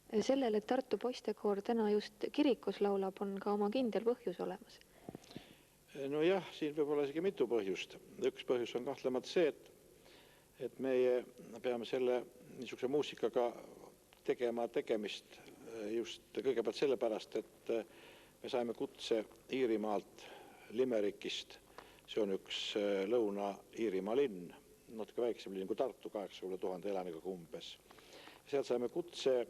Sellel, et Tartu poistekoor täna just kirikus laulab, on ka oma kindel põhjus olemas. No jah, siin võib olla isegi mitu põhjust. Üks põhjus on kahtlemata see, et meie peame selle niisuguse muusikaga tegemist just kõigepealt sellepärast, et me saime kutse Iirimaalt Limerickist. See on üks Lõuna-Iirimaa linn, natuke väiksem linn kui Tartu, 80 000 elaniga umbes. Sealt saime kutse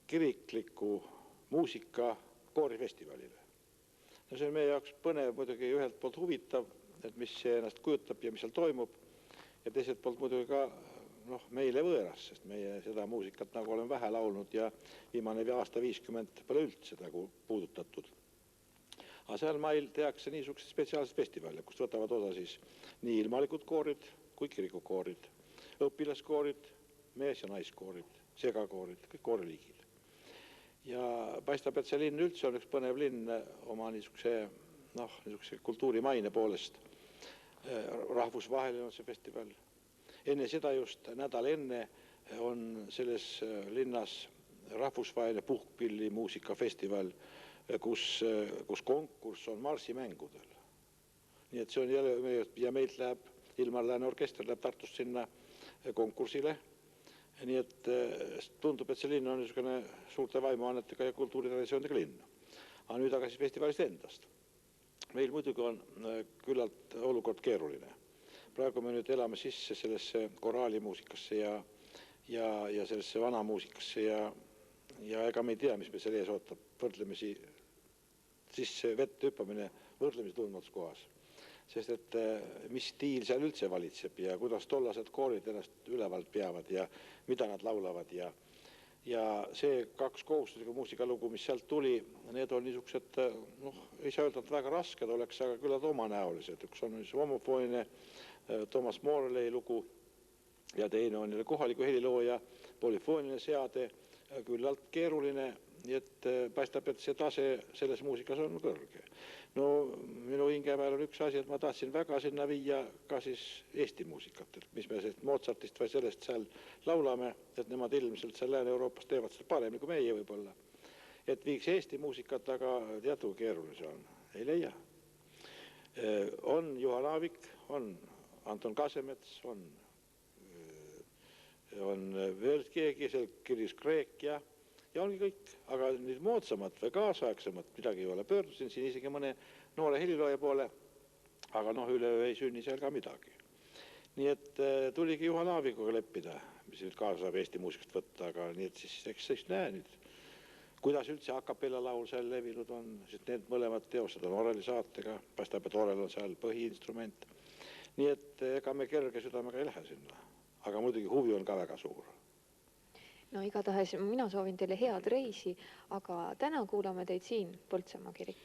kirikliku muusika koorifestivalile. No see on meie jaoks põnev, muidugi ühelt poolt huvitav, et mis see ennast kujutab ja mis seal toimub, ja teiselt poolt muidugi ka meile võõras, sest meie seda muusikat nagu oleme vähe laulnud ja viimane aasta 50 pole üldse nagu puudutatud. Aga seal mail tehakse niisugused spetsiaalsed festivale, kust võtavad osa siis nii ilmalikud koorid kui kirikukoorid, õpilaskoorid, mees- ja naiskoorid, segakoorid, kõik kooriliigid. Ja paistab, et see linn üldse on üks põnev linn oma niisuguse kultuurimaine poolest. Rahvusvaheline on see festival. Enne seda just nädal enne on selles linnas rahvusvaheline puhkpilli muusikafestival, kus konkurss on marsimängudel. Nii et see on jälle, ja meilt läheb, Ilmar Lääne orkester läheb Tartust sinna konkursile. Nii et tundub, et see linn on niisugune suurte vaimuannetega ja kultuuritraditsioonidega linn. Aga nüüd aga siis festivalist endast. Meil muidugi on küllalt olukord keeruline. Praegu me nüüd elame sisse sellesse koraalimuusikasse ja sellesse vanamuusikasse ja ega me ei tea, mis me selle ees ootab. Võrdlemisi sisse vette hüppamine võrdlemisi tundmatus kohas. Sest et mis stiil seal üldse valitseb ja kuidas tollased koorid ennast ülevalt peavad ja mida nad laulavad. Ja see 2 kohustuslikku muusikalugu, mis sealt tuli, need on niisugused, ei saa öelda, et väga rasked oleks, aga küllalt omanäolised. Üks on homofoonine Thomas Morley lugu ja teine on kohaliku helilooja polüfooniline seade, küllalt keeruline, nii et paistab, et see tase selles muusikas on kõrge. No minu hingemäel on üks asi, et ma tahtsin väga sinna viia ka siis Eesti muusikat, et mis me Mozartist või sellest seal laulame, et nemad ilmselt seal Lääne-Euroopas teevad seda paremini kui meie võib-olla. Et viiks Eesti muusikat, aga teadu keeruline see on, ei leia. On Juhan Aavik, on Anton Kasemets, on veel keegi, seal kirjus Kreek ja ongi kõik, aga nüüd moodsamad või kaasaegsemad midagi ei ole. Pöördusin siin isegi mõne noore helilooja poole, aga üleöö ei sünni seal ka midagi. Nii et tuligi Juhan Aavikuga leppida, mis nüüd kaasa saab Eesti muusikast võtta, aga nii et siis näe nüüd, kuidas üldse akapella laul seal levinud on, sest need mõlemad teosed on Oreli saatega, paistab, et Orel on seal põhiinstrument. Nii et ega me kerge südamega ei lähe sinna, aga muidugi huvi on ka väga suur. No igatahes mina soovin teile head reisi, aga täna kuulame teid siin Põltsamaa kirikus.